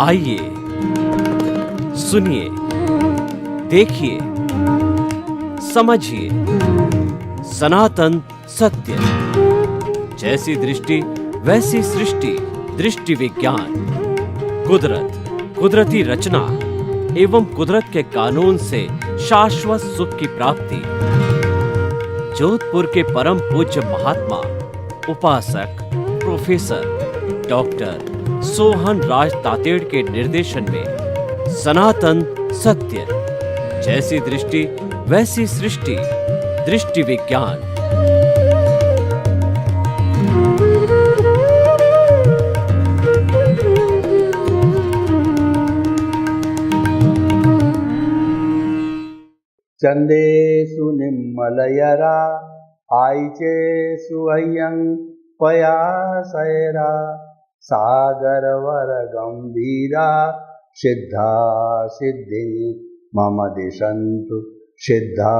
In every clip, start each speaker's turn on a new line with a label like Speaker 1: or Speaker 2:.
Speaker 1: आइए, सुनिए, देखिए, समझिए सनातन सत्य। जैसी दृष्टि वैसी सृष्टि, दृष्टि विज्ञान। कुदरत, कुदरती रचना एवं कुदरत के कानून से शाश्वत सुख की प्राप्ति। जोधपुर के परम पूज्य महात्मा उपासक प्रोफेसर डॉक्टर सोहन राज तातेड़ के निर्देशन में सनातन सत्य। जैसी दृष्टि वैसी सृष्टि, दृष्टि विज्ञान।
Speaker 2: चंदेषु निम्मलयरा आयिचेषु अय्यं पयासयरा सागरवर गंभीरा सिद्धा सिद्धि मम दिशन्तु सिद्धा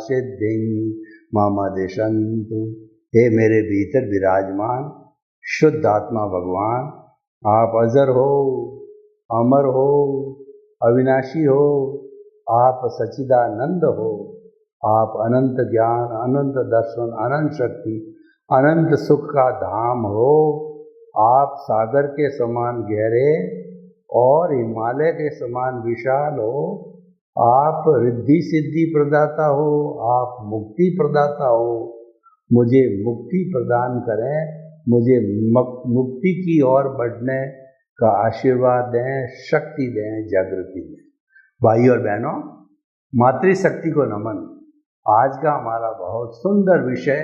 Speaker 2: सिद्धि मम दिशन्तु। हे मेरे भीतर विराजमान शुद्ध आत्मा भगवान, आप अजर हो, अमर हो, अविनाशी हो, आप सच्चिदानंद हो, आप अनंत ज्ञान, अनंत दर्शन, अनंत शक्ति, अनंत सुख का धाम हो। आप सागर के समान गहरे और हिमालय के समान विशाल हो। आप रिद्धि सिद्धि प्रदाता हो, आप मुक्ति प्रदाता हो। मुझे मुक्ति प्रदान करें, मुझे मुक्ति की ओर बढ़ने का आशीर्वाद दें, शक्ति दें, जागृति दें। भाई और बहनों, मातृशक्ति को नमन। आज का हमारा बहुत सुंदर विषय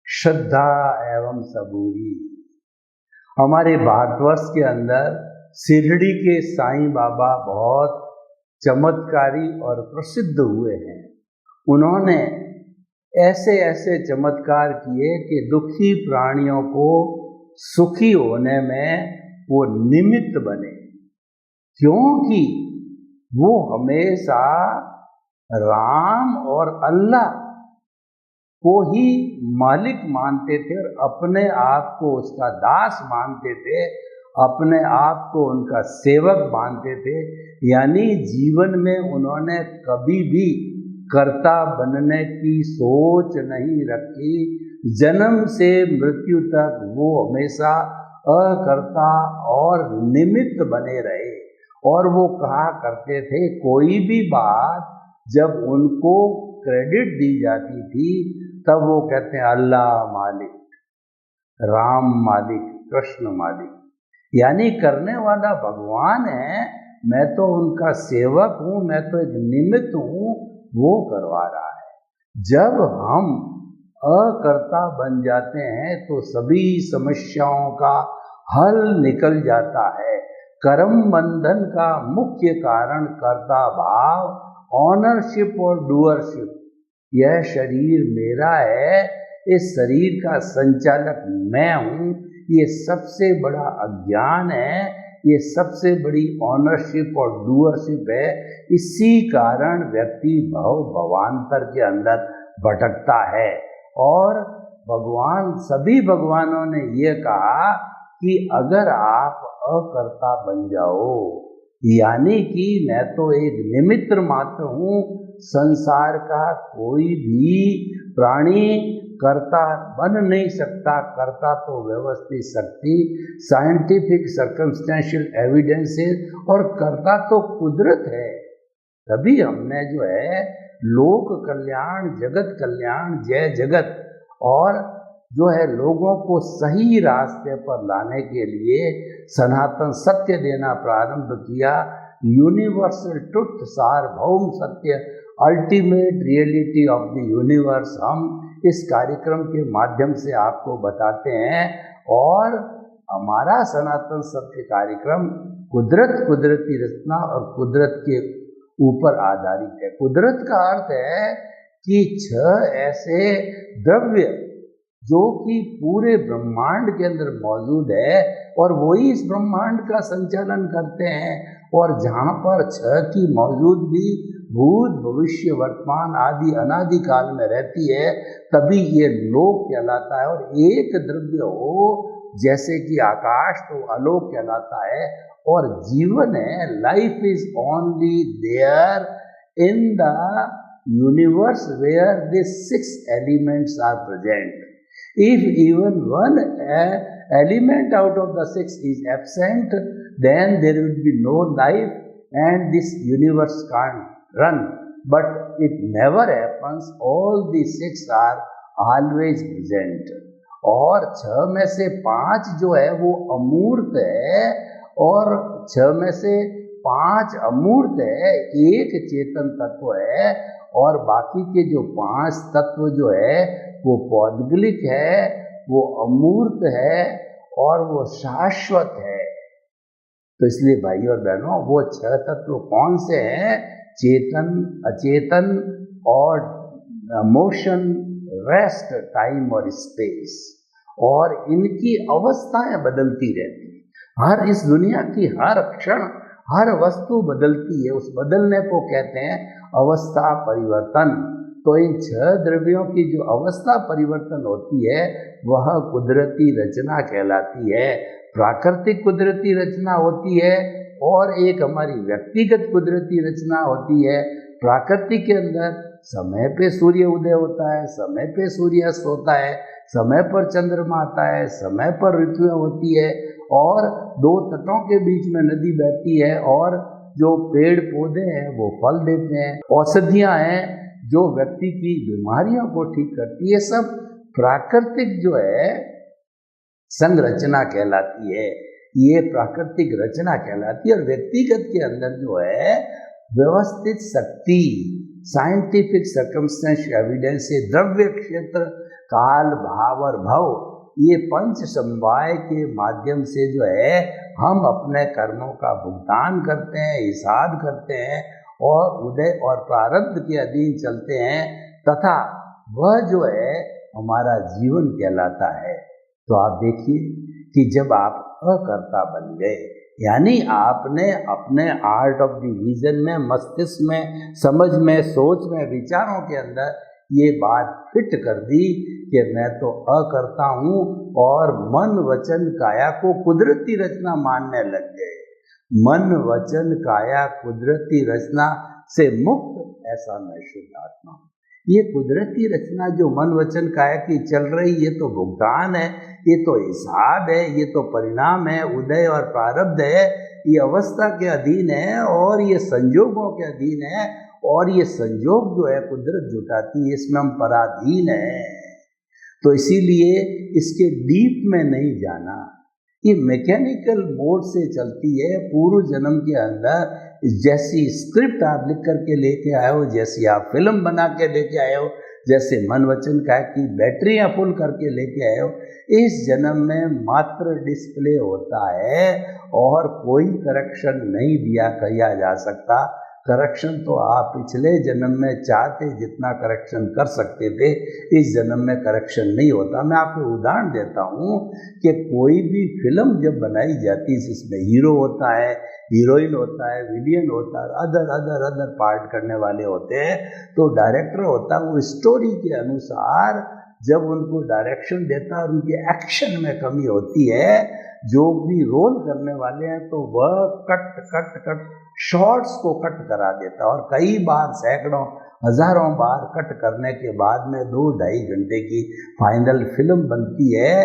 Speaker 2: श्रद्धा एवं सबूरी। हमारे भारतवर्ष के अंदर शिरडी के साईं बाबा बहुत चमत्कारी और प्रसिद्ध हुए हैं। उन्होंने ऐसे ऐसे चमत्कार किए कि दुखी प्राणियों को सुखी होने में वो निमित्त बने, क्योंकि वो हमेशा राम और अल्लाह को ही मालिक मानते थे और अपने आप को उसका दास मानते थे, अपने आप को उनका सेवक मानते थे। यानी जीवन में उन्होंने कभी भी कर्ता बनने की सोच नहीं रखी। जन्म से मृत्यु तक वो हमेशा अकर्ता और निमित्त बने रहे। और वो कहा करते थे, कोई भी बात जब उनको क्रेडिट दी जाती थी तब वो कहते हैं अल्लाह मालिक, राम मालिक, कृष्ण मालिक। यानी करने वाला भगवान है, मैं तो उनका सेवक हूँ, मैं तो एक निमित्त हूँ, वो करवा रहा है। जब हम अकर्ता बन जाते हैं तो सभी समस्याओं का हल निकल जाता है। कर्म बंधन का मुख्य कारण कर्ता भाव, ऑनरशिप और डूअरशिप। यह शरीर मेरा है, इस शरीर का संचालक मैं हूँ, ये सबसे बड़ा अज्ञान है, ये सबसे बड़ी ऑनरशिप और डूअरशिप है। इसी कारण व्यक्ति भव भवांतर के अंदर भटकता है। और भगवान, सभी भगवानों ने ये कहा कि अगर आप अकर्ता बन जाओ, यानी कि मैं तो एक निमित्त मात्र हूँ, संसार का कोई भी प्राणी कर्ता बन नहीं सकता। कर्ता तो व्यवस्थित शक्ति, साइंटिफिक सर्कमस्टेंशियल एविडेंसेस, और कर्ता तो कुदरत है। तभी हमने जो है लोक कल्याण, जगत कल्याण, जय जगत और जो है लोगों को सही रास्ते पर लाने के लिए सनातन सत्य देना प्रारंभ किया। यूनिवर्सल ट्रुथ, सार्वभौम सत्य, ultimate reality of the universe हम इस कार्यक्रम के माध्यम से आपको बताते हैं। और हमारा सनातन सत्य कार्यक्रम कुदरत, कुदरती रचना और कुदरत के ऊपर आधारित है। कुदरत का अर्थ है कि 6 ऐसे द्रव्य जो कि पूरे ब्रह्मांड के अंदर मौजूद है और वही इस ब्रह्मांड का संचालन करते हैं। और जहाँ पर 6 की मौजूदगी भूत, भविष्य, वर्तमान आदि अनादि काल में रहती है, तभी ये लोक कहलाता है। और एक द्रव्य हो जैसे कि आकाश तो आलोक कहलाता है, और जीवन है, life is only there in the universe where the 6 elements are present. If even one element out of the 6 is absent, then there will be no life and this universe can't run. But it never happens. All the 6 are always present. और 6 में से 5 जो है वो अमूर्त है, और 6 में से 5 अमूर्त है, एक चेतन तत्व है, और बाकी के जो 5 तत्व जो है वो पौद्गलिक है, वो अमूर्त है, और वो शाश्वत है. तो इसलिए भाइयों और बहनों, वो 6 तत्व कौन से हैं? चेतन, अचेतन और मोशन, रेस्ट, टाइम और स्पेस. और इनकी अवस्थाएं बदलती रहती हैं. इस दुनिया की हर क्षण हर वस्तु बदलती है. उस बदलने को कहते हैं अवस्था परिवर्तन. तो इन 6 द्रव्यों की जो अवस्था परिवर्तन होती है वह कुदरती रचना कहलाती है. प्राकृतिक कुदरती रचना होती है, और एक हमारी व्यक्तिगत कुदरती रचना होती है. प्राकृतिक के अंदर समय पे सूर्य उदय होता है, समय पे सूर्य अस्त होता है, समय पर चंद्रमा आता है, समय पर ऋतुएं होती है, और 2 तटों के बीच में नदी बहती है, और जो पेड़ पौधे हैं वो फल देते हैं, औषधियां हैं जो व्यक्ति की बीमारियों को ठीक करती है. सब प्राकृतिक जो है संरचना कहलाती है. ये प्राकृतिक रचना कहलाती है. और व्यक्तिगत के अंदर जो है व्यवस्थित शक्ति, साइंटिफिक सर्कमस्टेंशियल एविडेंस से द्रव्य, क्षेत्र, काल, भाव और भव, ये 5 समवाय के माध्यम से जो है हम अपने कर्मों का भुगतान करते हैं, हिसाब करते हैं, और उदय और प्रारब्ध के अधीन चलते हैं, तथा वह जो है हमारा जीवन कहलाता है. तो आप देखिए कि जब आप अकर्ता बन गए, यानी आपने अपने आर्ट ऑफ द विजन में, मस्तिष्क में, समझ में, सोच में, विचारों के अंदर ये बात फिट कर दी कि मैं तो अकर्ता हूँ, और मन, वचन, काया को कुदरती रचना मानने लग गए. मन, वचन, काया कुदरती रचना से मुक्त, ऐसा मैं शुद्ध आत्मा हूँ. ये कुदरती रचना जो मन, वचन, काया की चल रही, ये तो भुगतान है, ये तो हिसाब है, ये तो परिणाम है, उदय और प्रारब्ध है. ये अवस्था के अधीन है, और ये संजोगों के अधीन है, और ये संजोग जो है कुदरत जुटाती है, इसमें हम पराधीन हैं. तो इसीलिए इसके डीप में नहीं जाना. ये मैकेनिकल मोड से चलती है. पूर्व जन्म के अंदर जैसी स्क्रिप्ट आप लिख करके लेके आए हो, जैसी आप फिल्म बना के लेके आए हो, जैसे मन, वचन, काया की बैटरियां फुल करके लेके आए हो, इस जन्म में मात्र डिस्प्ले होता है, और कोई करेक्शन नहीं किया जा सकता. करेक्शन तो आप पिछले जन्म में चाहते जितना करेक्शन कर सकते थे, इस जन्म में करेक्शन नहीं होता. मैं आपको उदाहरण देता हूँ कि कोई भी फिल्म जब बनाई जाती है, जिसमें हीरो होता है, हीरोइन होता है, विलियन होता है, अदर पार्ट करने वाले होते हैं, तो डायरेक्टर होता है, वो स्टोरी के अनुसार जब उनको डायरेक्शन देता है, उनके एक्शन में कमी होती है, जो भी रोल करने वाले हैं तो वह कट शॉर्ट्स को कट करा देता, और कई बार, सैकड़ों, हजारों बार कट करने के बाद में 2-2.5 घंटे की फाइनल फिल्म बनती है.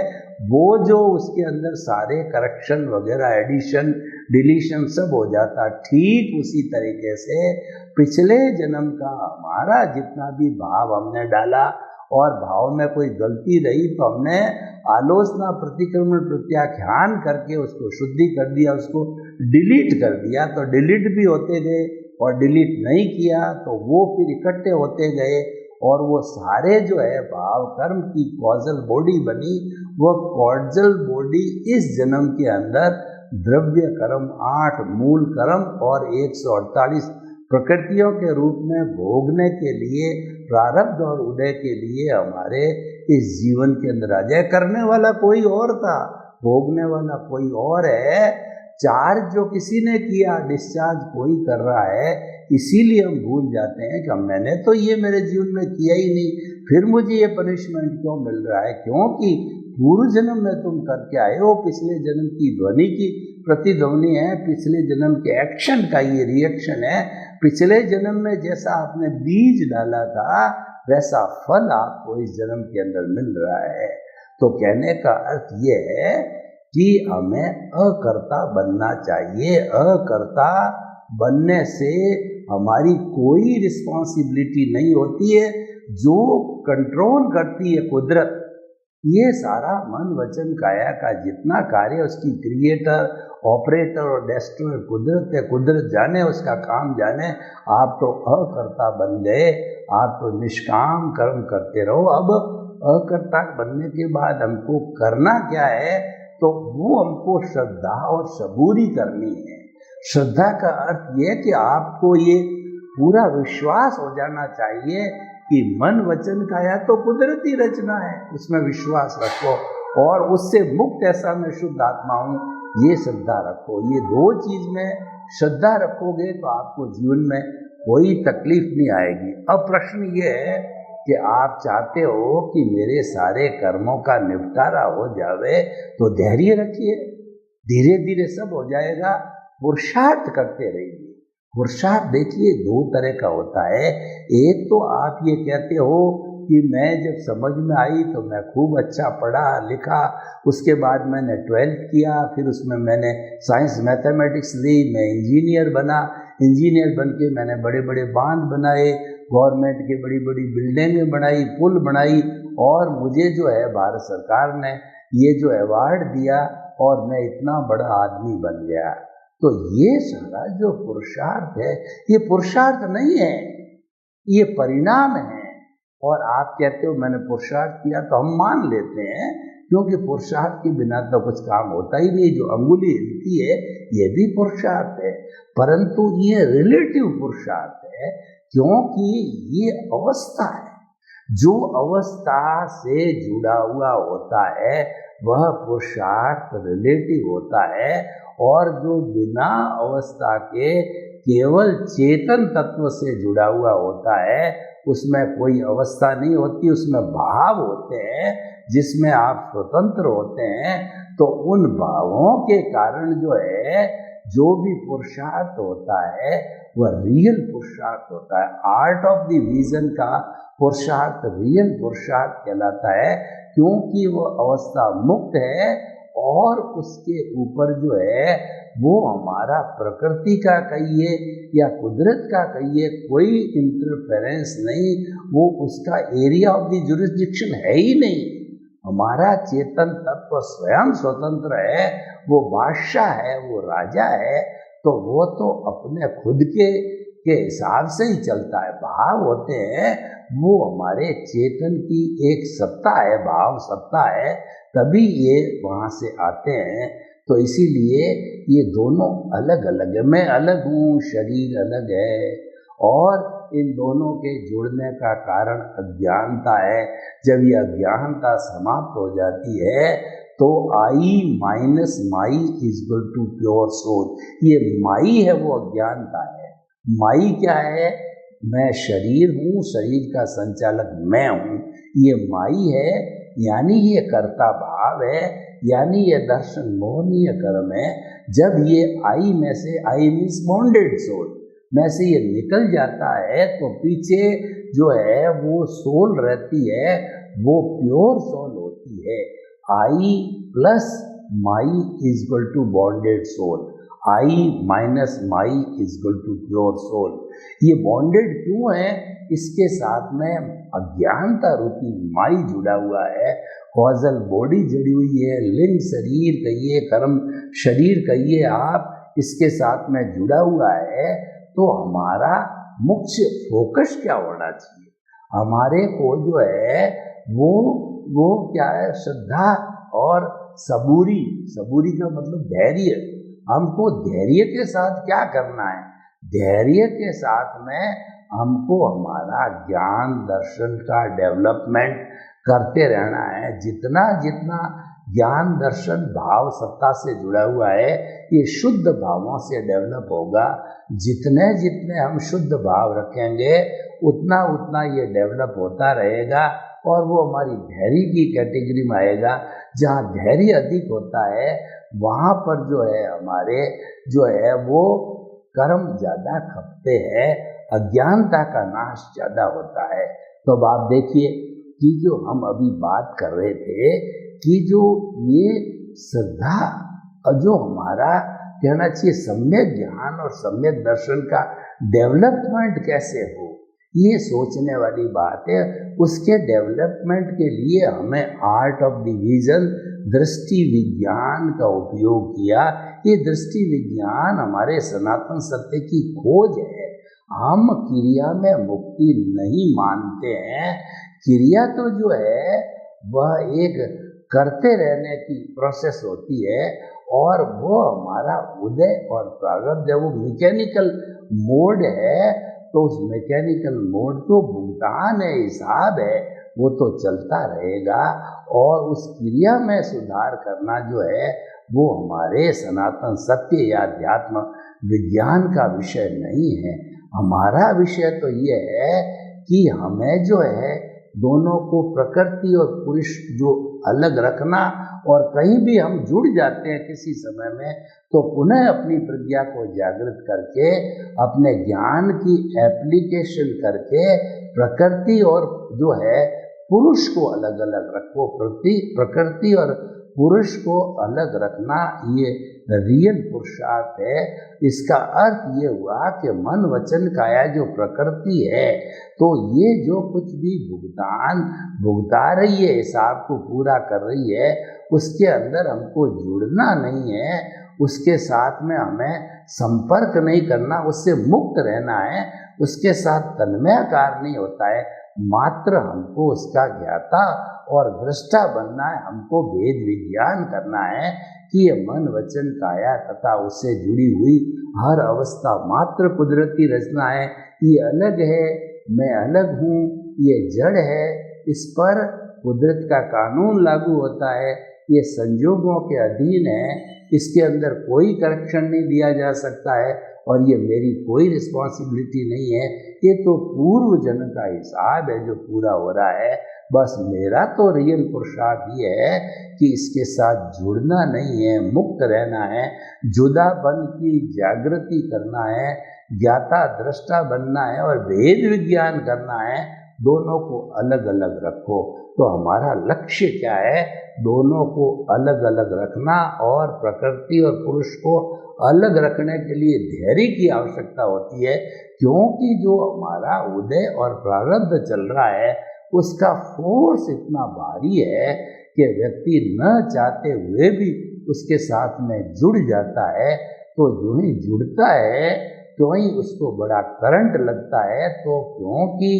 Speaker 2: वो जो उसके अंदर सारे करेक्शन वगैरह, एडिशन, डिलीशन सब हो जाता. ठीक उसी तरीके से पिछले जन्म का हमारा जितना भी भाव हमने डाला, और भाव में कोई गलती रही तो हमने आलोचना, प्रतिक्रमण, प्रत्याख्यान करके उसको शुद्धि कर दिया, उसको डिलीट कर दिया. तो डिलीट भी होते गए, और डिलीट नहीं किया तो वो फिर इकट्ठे होते गए, और वो सारे जो है भाव कर्म की कॉजल बॉडी बनी. वो कॉजल बॉडी इस जन्म के अंदर द्रव्य कर्म, 8 मूल कर्म और 148 प्रकृतियों के रूप में भोगने के लिए, प्रारब्ध और उदय के लिए हमारे इस जीवन के अंदर आ जाए. करने वाला कोई और था, भोगने वाला कोई और है. चार्ज जो किसी ने किया, डिस्चार्ज कोई कर रहा है. इसीलिए हम भूल जाते हैं कि मैंने तो ये मेरे जीवन में किया ही नहीं, फिर मुझे ये पनिशमेंट क्यों मिल रहा है. क्योंकि पूर्व जन्म में तुम करके आए हो, पिछले जन्म की ध्वनि की प्रतिध्वनि है, पिछले जन्म के एक्शन का ये रिएक्शन है। पिछले जन्म में जैसा आपने बीज डाला था वैसा फल आपको इस जन्म के अंदर मिल रहा है। तो कहने का अर्थ ये है कि हमें अकर्ता बनना चाहिए। अकर्ता बनने से हमारी कोई रिस्पॉन्सिबिलिटी नहीं होती है। जो कंट्रोल करती है कुदरत, ये सारा मन वचन काया का जितना कार्य उसकी क्रिएटर, ऑपरेटर और डेस्ट्रॉयर कुदरत है। कुदरत जाने, उसका काम जाने। आप तो अकर्ता बन गए, आप तो निष्काम कर्म करते रहो। अब अकर्ता बनने के बाद हमको करना क्या है? तो वो हमको श्रद्धा और सबूरी करनी है। श्रद्धा का अर्थ ये कि आपको ये पूरा विश्वास हो जाना चाहिए कि मन वचन काया तो कुदरती रचना है, उसमें विश्वास रखो और उससे मुक्त ऐसा मैं शुद्ध आत्मा हूँ, ये श्रद्धा रखो। ये दो चीज में श्रद्धा रखोगे तो आपको जीवन में कोई तकलीफ नहीं आएगी। अब प्रश्न ये है कि आप चाहते हो कि मेरे सारे कर्मों का निपटारा हो जावे, तो धैर्य रखिए, धीरे धीरे सब हो जाएगा। पुरुषार्थ करते रहिए। पुरुषार्थ देखिए दो तरह का होता है। एक तो आप ये कहते हो कि मैं जब समझ में आई तो मैं खूब अच्छा पढ़ा लिखा, उसके बाद मैंने 12th किया, फिर उसमें मैंने साइंस मैथमेटिक्स ली, मैं इंजीनियर बना। इंजीनियर बन के मैंने बड़े बड़े बांध बनाए, गवर्नमेंट की बड़ी बड़ी बिल्डिंगें बनाई, पुल बनाई, और मुझे जो है भारत सरकार ने ये जो अवार्ड दिया और मैं इतना बड़ा आदमी बन गया। तो ये सारा जो पुरुषार्थ है, ये पुरुषार्थ नहीं है, ये परिणाम है। और आप कहते हो मैंने पुरुषार्थ किया, तो हम मान लेते हैं, क्योंकि पुरुषार्थ के बिना तो कुछ काम होता ही नहीं। जो अंगुली हिलती है ये भी पुरुषार्थ है, परंतु ये रिलेटिव पुरुषार्थ है, क्योंकि ये अवस्था है। जो अवस्था से जुड़ा हुआ होता है वह पुरुषार्थ रिलेटिव होता है, और जो बिना अवस्था के केवल चेतन तत्व से जुड़ा हुआ होता है उसमें कोई अवस्था नहीं होती, उसमें भाव होते हैं जिसमें आप स्वतंत्र होते हैं। तो उन भावों के कारण जो है जो भी पुरुषार्थ होता है वह रियल पुरुषार्थ होता है। आर्ट ऑफ द विजन का पुरुषार्थ रियल पुरुषार्थ कहलाता है, क्योंकि वह अवस्था मुक्त है और उसके ऊपर जो है वो हमारा प्रकृति का कहिए या कुदरत का कहिए कोई इंटरफेरेंस नहीं, वो उसका एरिया ऑफ द जुरिस्डिक्शन है ही नहीं। हमारा चेतन तत्व स्वयं स्वतंत्र है, वो बादशाह है, वो राजा है, तो वो तो अपने खुद के हिसाब से ही चलता है। भाव होते हैं वो हमारे चेतन की एक सत्ता है, भाव सत्ता है, तभी ये वहाँ से आते हैं। तो इसीलिए ये दोनों अलग अलग है। मैं अलग हूँ, शरीर अलग है, और इन दोनों के जुड़ने का कारण अज्ञानता है। जब ये अज्ञानता समाप्त हो जाती है तो I minus my is equal to pure soul. ये माई है वो अज्ञानता है। माई क्या है? मैं शरीर हूँ, शरीर का संचालक मैं हूँ, ये माई है, यानी ये कर्ता भाव है, यानी ये दर्शन मोहनीय कर्म है। जब ये आई में से, आई मीन्स बॉन्डेड सोल में से ये निकल जाता है तो पीछे जो है वो सोल रहती है, वो प्योर सोल होती है। I plus my is equal to bonded soul, I minus my is equal to pure soul. ये बॉन्डेड क्यों है? इसके साथ में अज्ञानता रूपी माई जुड़ा हुआ है, कॉजल बॉडी जुड़ी हुई है, लिंग शरीर कहिए, कर्म शरीर कहिए आप, इसके साथ में जुड़ा हुआ है। तो हमारा मुख्य फोकस क्या होना चाहिए? हमारे को जो है वो क्या है? श्रद्धा और सबूरी। सबूरी का मतलब धैर्य। हमको धैर्य के साथ क्या करना है? धैर्य के साथ में हमको हमारा ज्ञान दर्शन का डेवलपमेंट करते रहना है। जितना जितना ज्ञान दर्शन भाव सत्ता से जुड़ा हुआ है ये शुद्ध भावों से डेवलप होगा। जितने जितने हम शुद्ध भाव रखेंगे उतना उतना ये डेवलप होता रहेगा। और वो हमारी धैर्य की कैटेगरी में आएगा। जहाँ धैर्य अधिक होता है वहाँ पर जो है हमारे जो है वो कर्म ज़्यादा खपते हैं, अज्ञानता का नाश ज़्यादा होता है। तो अब आप देखिए कि जो हम अभी बात कर रहे थे कि जो ये श्रद्धा जो हमारा कहना चाहिए सम्यक ज्ञान और सम्यक दर्शन का डेवलपमेंट कैसे हो, ये सोचने वाली बात है। उसके डेवलपमेंट के लिए हमें आर्ट ऑफ डिवीजन दृष्टि विज्ञान का उपयोग किया। ये दृष्टि विज्ञान हमारे सनातन सत्य की खोज है। हम क्रिया में मुक्ति नहीं मानते हैं। क्रिया तो जो है वह एक करते रहने की प्रोसेस होती है और वो हमारा उदय और प्रारब्ध है, वो मैकेनिकल मोड है। तो उस मैकेनिकल मोड को भुगतान है, हिसाब है, वो तो चलता रहेगा। और उस क्रिया में सुधार करना जो है वो हमारे सनातन सत्य या अध्यात्म विज्ञान का विषय नहीं है। हमारा विषय तो ये है कि हमें जो है दोनों को प्रकृति और पुरुष जो अलग रखना, और कहीं भी हम जुड़ जाते हैं किसी समय में तो पुनः अपनी प्रज्ञा को जागृत करके अपने ज्ञान की एप्लीकेशन करके प्रकृति और जो है पुरुष को अलग अलग रखो। प्रकृति और पुरुष को अलग रखना ये रियल पुरुषार्थ है। इसका अर्थ ये हुआ कि मन वचन काया जो प्रकृति है, तो ये जो कुछ भी भुगता रही है, हिसाब को पूरा कर रही है, उसके अंदर हमको जुड़ना नहीं है, उसके साथ में हमें संपर्क नहीं करना, उससे मुक्त रहना है, उसके साथ तन्मयाकार नहीं होता है। मात्र हमको उसका ज्ञाता और दृष्टा बनना है। हमको वेद विज्ञान करना है कि ये मन वचन काया तथा उससे जुड़ी हुई हर अवस्था मात्र कुदरती रचना है। ये अलग है, मैं अलग हूँ, ये जड़ है, इस पर कुदरत का कानून लागू होता है, ये संजोगों के अधीन है, इसके अंदर कोई करेक्शन नहीं दिया जा सकता है और ये मेरी कोई रिस्पॉन्सिबिलिटी नहीं है। ये तो पूर्व जन्म का हिसाब है जो पूरा हो रहा है। बस मेरा तो रियल पुरुषार्थ ये है कि इसके साथ जुड़ना नहीं है, मुक्त रहना है, जुदापन की जागृति करना है, ज्ञाता दृष्टा बनना है और वेद विज्ञान करना है। दोनों को अलग अलग रखो। तो हमारा लक्ष्य क्या है? दोनों को अलग अलग रखना और प्रकृति और पुरुष को अलग रखने के लिए धैर्य की आवश्यकता होती है, क्योंकि जो हमारा उदय और प्रारब्ध चल रहा है उसका फोर्स इतना भारी है कि व्यक्ति न चाहते हुए भी उसके साथ में जुड़ जाता है। तो जो ही जुड़ता है तो ही उसको बड़ा करंट लगता है। तो क्योंकि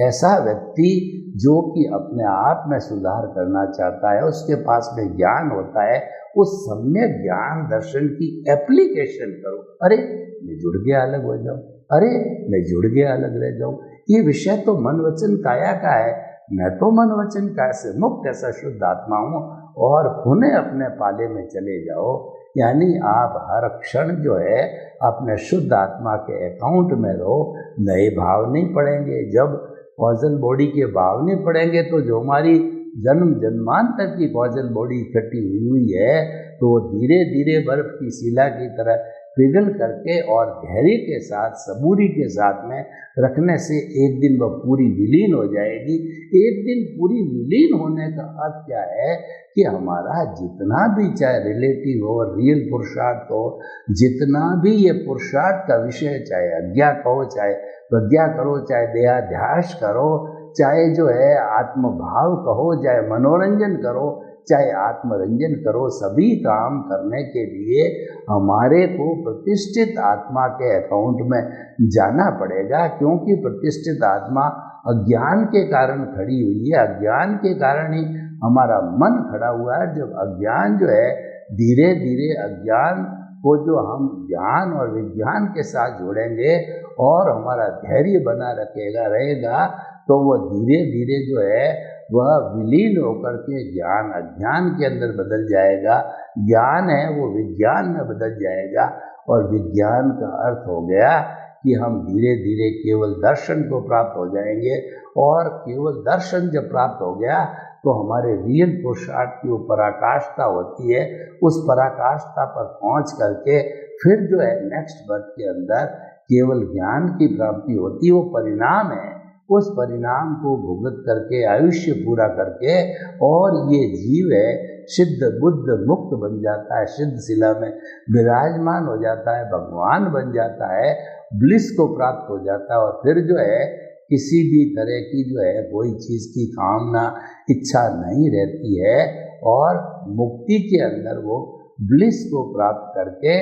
Speaker 2: ऐसा व्यक्ति जो कि अपने आप में सुधार करना चाहता है, उसके पास में ज्ञान होता है, उस सम्यक ज्ञान दर्शन की एप्लीकेशन करो। अरे मैं जुड़ गया अलग हो जाऊं, अरे मैं जुड़ गया अलग रह जाऊं। ये विषय तो मन वचन काया का है। मैं तो मन वचन काया से मुक्त ऐसा शुद्ध आत्मा हूँ और पुनः अपने पाले में चले जाओ। यानी आप हर क्षण जो है अपने शुद्ध आत्मा के अकाउंट में रहो। नए भाव नहीं पड़ेंगे। जब कॉजल बॉडी के भाव नहीं पड़ेंगे तो जो हमारी जन्म जन्मांतर की कॉजल बॉडी इकट्ठी हुई है तो वो धीरे धीरे बर्फ की शिला की तरह पिघल करके और धैर्य के साथ सबूरी के साथ में रखने से एक दिन वह पूरी विलीन हो जाएगी। एक दिन पूरी विलीन होने का अर्थ क्या है कि हमारा जितना भी चाहे रिलेटिव हो रियल पुरुषार्थ हो, जितना भी ये पुरुषार्थ का विषय, चाहे अज्ञा कहो, चाहे प्रज्ञा करो, चाहे देहाध्यास करो, चाहे जो है आत्मभाव कहो, चाहे मनोरंजन करो, चाहे आत्मरंजन करो, सभी काम करने के लिए हमारे को प्रतिष्ठित आत्मा के अकाउंट में जाना पड़ेगा। क्योंकि प्रतिष्ठित आत्मा अज्ञान के कारण खड़ी हुई है। अज्ञान के कारण ही हमारा मन खड़ा हुआ है। जब अज्ञान जो है धीरे धीरे अज्ञान को जो हम ज्ञान और विज्ञान के साथ जोड़ेंगे और हमारा धैर्य बना रहेगा तो वो धीरे धीरे जो है वह विलीन होकर के ज्ञान अज्ञान के अंदर बदल जाएगा। ज्ञान है वो विज्ञान में बदल जाएगा और विज्ञान का अर्थ हो गया कि हम धीरे धीरे केवल दर्शन को प्राप्त हो जाएंगे, और केवल दर्शन जब प्राप्त हो गया तो हमारे रियल पुरुषार्थ की वो पराकाष्ठा होती है। उस पराकाष्ठा पर पहुंच करके फिर जो है नेक्स्ट बर्थ के अंदर केवल ज्ञान की प्राप्ति होती है। वो परिणाम है, उस परिणाम को भुगत करके आयुष्य पूरा करके और ये जीव है सिद्ध बुद्ध मुक्त बन जाता है, सिद्ध शिला में विराजमान हो जाता है, भगवान बन जाता है, ब्लिस को प्राप्त हो जाता है। और फिर जो है किसी भी तरह की जो है कोई चीज़ की कामना इच्छा नहीं रहती है, और मुक्ति के अंदर वो ब्लिस को प्राप्त करके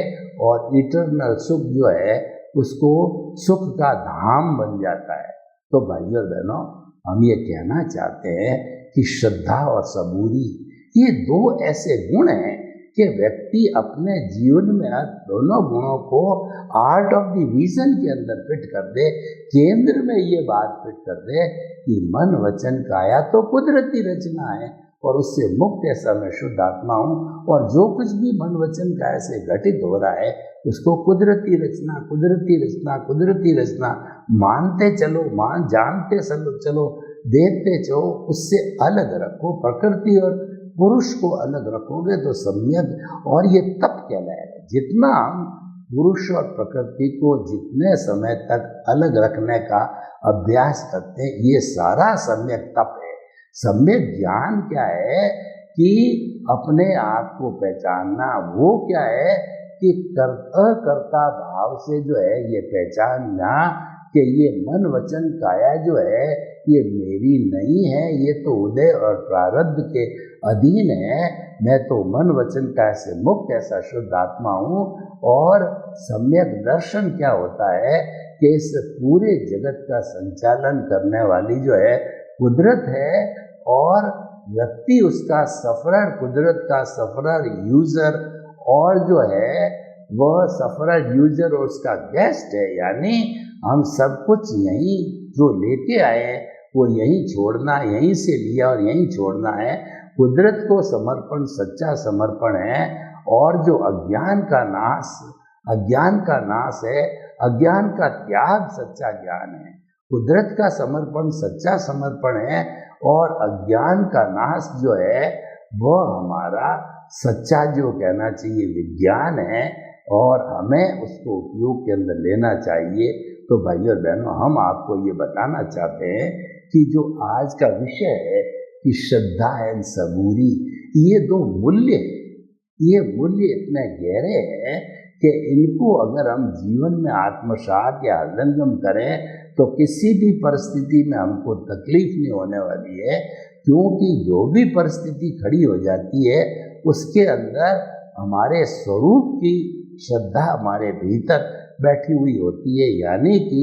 Speaker 2: और इटरनल सुख जो है उसको सुख का धाम बन जाता है। तो भाइयों और बहनों, हम ये कहना चाहते हैं कि श्रद्धा और सबूरी ये दो ऐसे गुण हैं कि व्यक्ति अपने जीवन में दोनों गुणों को आर्ट ऑफ द विजन के अंदर फिट कर दे, केंद्र में ये बात फिट कर दे कि मन वचन काया तो कुदरती रचना है, और उससे मुक्त ऐसा मैं शुद्ध आत्मा हूँ, और जो कुछ भी मन वचन काया से घटित हो रहा है उसको कुदरती रचना कुदरती रचना कुदरती रचना मानते चलो, जानते चलो, देखते चलो, उससे अलग रखो। प्रकृति और पुरुष को अलग रखोगे तो सम्यक, और ये तप कहलाएगा। जितना हम पुरुष और प्रकृति को जितने समय तक अलग रखने का अभ्यास करते हैं, ये सारा सम्यक तप है। सम्यक ज्ञान क्या है कि अपने आप को पहचानना। वो क्या है कि अकर्ता भाव से जो है ये पहचानना कि ये मन वचन काया जो है ये मेरी नहीं है, ये तो उदय और प्रारब्ध के अधीन है। मैं तो मन वचन काया से मुक्त ऐसा शुद्ध आत्मा हूँ। और सम्यक दर्शन क्या होता है कि इस पूरे जगत का संचालन करने वाली जो है कुदरत है, और व्यक्ति उसका सफरर, कुदरत का सफरर यूजर, और जो है वह सफरर यूजर और उसका गेस्ट है। यानी हम सब कुछ यहीं जो लेके आए हैं वो यहीं छोड़ना, यहीं से लिया और यहीं छोड़ना है। कुदरत को समर्पण सच्चा समर्पण है। और जो अज्ञान का नाश है, अज्ञान का त्याग सच्चा ज्ञान है। कुदरत का समर्पण सच्चा समर्पण है, और अज्ञान का नाश जो है वह हमारा सच्चा जो कहना चाहिए विज्ञान है, और हमें उसको उपयोग के अंदर लेना चाहिए। तो भाइयों और बहनों, हम आपको ये बताना चाहते हैं कि जो आज का विषय है कि श्रद्धा एंड सबूरी, ये दो मूल्य, ये मूल्य इतने गहरे हैं कि इनको अगर हम जीवन में आत्मसात या हृदयंगम करें तो किसी भी परिस्थिति में हमको तकलीफ नहीं होने वाली है। क्योंकि जो भी परिस्थिति खड़ी हो जाती है उसके अंदर हमारे स्वरूप की श्रद्धा हमारे भीतर बैठी हुई होती है। यानी कि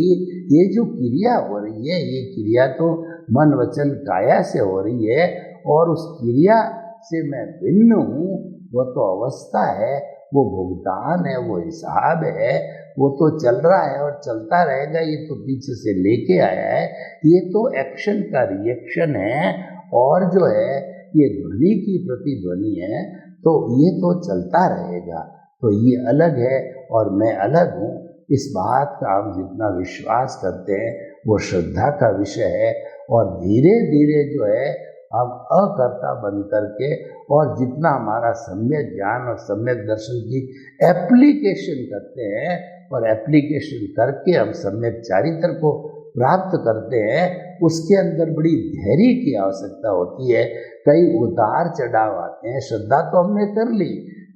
Speaker 2: ये जो क्रिया हो रही है, ये क्रिया तो मन वचन काया से हो रही है, और उस क्रिया से मैं भिन्न हूँ। वो तो अवस्था है, वो भुगतान है, वो हिसाब है, वो तो चल रहा है और चलता रहेगा। ये तो पीछे से लेके आया है, ये तो एक्शन का रिएक्शन है, और जो है ये ध्वनि की प्रतिध्वनि है, तो ये तो चलता रहेगा। तो ये अलग है और मैं अलग हूँ, इस बात का हम जितना विश्वास करते हैं वो श्रद्धा का विषय है। और धीरे धीरे जो है हम अकर्ता बन करके, और जितना हमारा सम्यक ज्ञान और सम्यक दर्शन की एप्लीकेशन करते हैं, और एप्लीकेशन करके हम सम्यक चारित्र को प्राप्त करते हैं, उसके अंदर बड़ी धैर्य की आवश्यकता होती है। कई उतार चढ़ाव आते हैं। श्रद्धा तो हमने कर ली,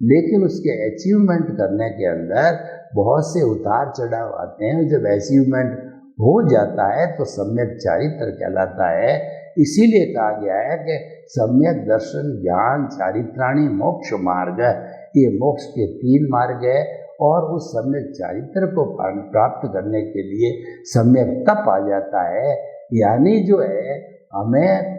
Speaker 2: लेकिन उसके अचीवमेंट करने के अंदर बहुत से उतार चढ़ाव आते हैं। जब अचीवमेंट हो जाता है तो सम्यक चारित्र कहलाता है। इसीलिए कहा गया है कि सम्यक दर्शन ज्ञान चारित्राणी मोक्ष मार्ग, ये मोक्ष के 3 मार्ग है। और उस सम्यक चारित्र को प्राप्त करने के लिए सम्यक तप आ जाता है। यानी जो है हमें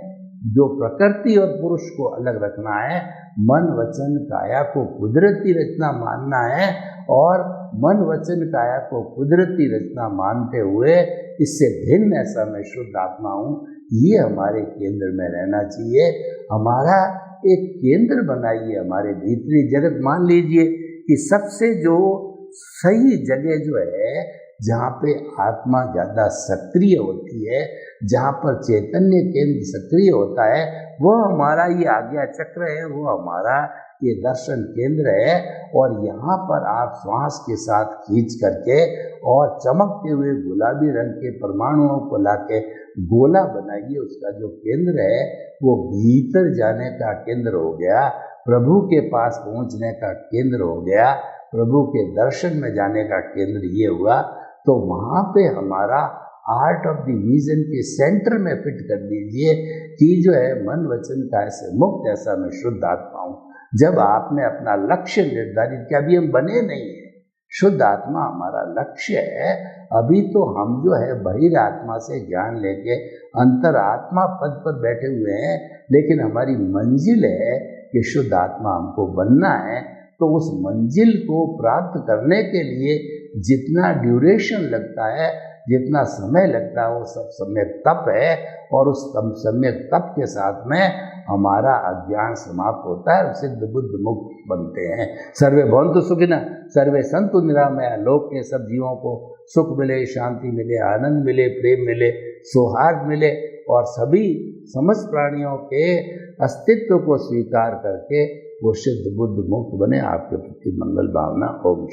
Speaker 2: जो प्रकृति और पुरुष को अलग रखना है, मन वचन काया को कुदरती रचना मानना है, और मन वचन काया को कुदरती रचना मानते हुए इससे भिन्न ऐसा मैं शुद्ध आत्मा हूँ, ये हमारे केंद्र में रहना चाहिए। हमारा एक केंद्र बनाइए, हमारे भीतरी जगत मान लीजिए कि सबसे जो सही जगह जो है जहाँ पे आत्मा ज़्यादा सक्रिय होती है, जहाँ पर चैतन्य केंद्र सक्रिय होता है, वो हमारा ये आज्ञा चक्र है, वो हमारा ये दर्शन केंद्र है। और यहाँ पर आप श्वास के साथ खींच करके और चमकते हुए गुलाबी रंग के परमाणुओं को लाके गोला बनाइए। उसका जो केंद्र है वो भीतर जाने का केंद्र हो गया, प्रभु के पास पहुँचने का केंद्र हो गया, प्रभु के दर्शन में जाने का केंद्र ये हुआ। तो वहाँ पे हमारा आर्ट ऑफ द विजन के सेंटर में फिट कर दीजिए कि जो है मन वचन काया से मुक्त, ऐसा मैं शुद्ध आत्मा हूँ। जब आपने अपना लक्ष्य निर्धारित किया, अभी हम बने नहीं है, शुद्ध आत्मा हमारा लक्ष्य है। अभी तो हम जो है बहिर आत्मा से ज्ञान लेके अंतर आत्मा पद पर बैठे हुए हैं, लेकिन हमारी मंजिल है कि शुद्ध आत्मा हमको बनना है। तो उस मंजिल को प्राप्त करने के लिए जितना ड्यूरेशन लगता है, जितना समय लगता है, वो सब सम्यक तप है। और उस सम्यक तप के साथ में हमारा अज्ञान समाप्त होता है, सिद्ध बुद्ध मुक्त बनते हैं। सर्वे भवन्तु सुखिनः, सर्वे सन्तु निरामया। लोक के सब जीवों को सुख मिले, शांति मिले, आनंद मिले, प्रेम मिले, सौहार्द मिले, और सभी समस्त प्राणियों के अस्तित्व को स्वीकार करके वो सिद्ध बुद्ध मुक्त बने। आपके प्रति मंगल भावना। ओम।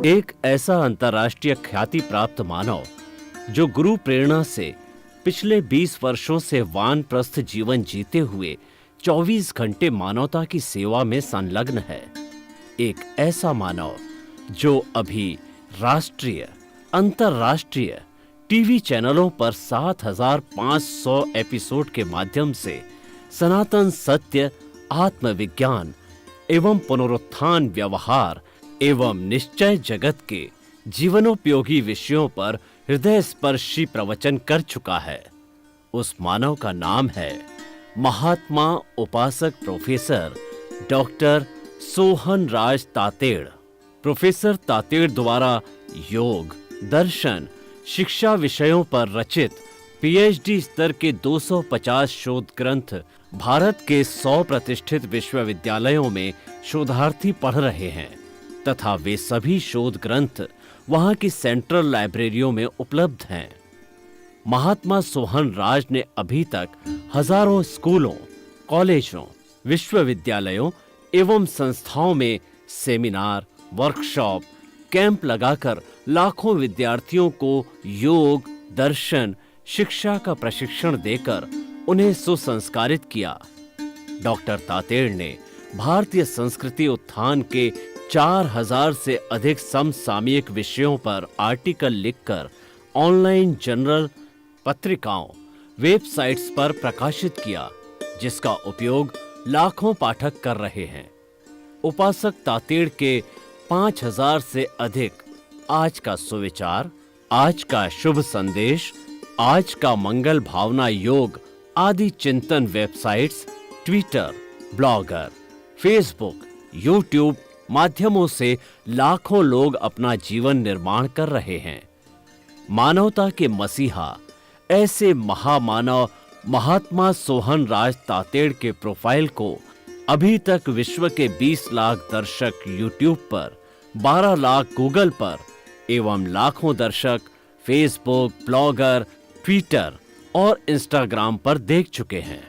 Speaker 1: एक ऐसा अंतर्राष्ट्रीय ख्याति प्राप्त मानव जो गुरु प्रेरणा से पिछले 20 वर्षों से वानप्रस्थ जीवन जीते हुए 24 घंटे मानवता की सेवा में संलग्न है। एक ऐसा मानव जो अभी राष्ट्रीय, अंतर्राष्ट्रीय टीवी चैनलों पर 7,500 एपिसोड के माध्यम से सनातन सत्य, आत्मविज्ञान एवं पुनरुत्थान, व्यवहार एवं निश्चय जगत के जीवनोपयोगी विषयों पर हृदय स्पर्शी प्रवचन कर चुका है। उस मानव का नाम है महात्मा उपासक प्रोफेसर डॉक्टर सोहन राज तातेड़। प्रोफेसर तातेड़ द्वारा योग, दर्शन, शिक्षा विषयों पर रचित पीएचडी स्तर के 250 शोध ग्रंथ भारत के 100 प्रतिष्ठित विश्वविद्यालयों में शोधार्थी पढ़ रहे हैं तथा वे सभी शोध ग्रंथ वहां की सेंट्रल लाइब्रेरियों में उपलब्ध हैं। महात्मा सोहन राज ने अभी तक हजारों स्कूलों, कॉलेजों, विश्वविद्यालयों एवं संस्थाओं में सेमिनार, वर्कशॉप, कैंप लगाकर लाखों विद्यार्थियों को योग, दर्शन, शिक्षा का प्रशिक्षण देकर उन्हें सुसंस्कारित किया। डॉक्टर तातेड़ ने भारतीय संस्कृति उत्थान के 4000 से अधिक समसामयिक विषयों पर आर्टिकल लिखकर ऑनलाइन जर्नल, पत्रिकाओं, वेबसाइट्स पर प्रकाशित किया, जिसका उपयोग लाखों पाठक कर रहे हैं। उपासक तातेड़ के 5000 से अधिक आज का सुविचार, आज का शुभ संदेश, आज का मंगल भावना योग आदि चिंतन websites, Twitter, blogger, Facebook, YouTube माध्यमों से लाखों लोग अपना जीवन निर्माण कर रहे हैं। मानवता के मसीहा ऐसे महामानव महात्मा सोहन राज तातेड़ के प्रोफाइल को अभी तक विश्व के 20 लाख दर्शक यूट्यूब पर, 12 लाख गूगल पर एवं लाखों दर्शक फेसबुक, ब्लॉगर, ट्विटर और इंस्टाग्राम पर देख चुके हैं।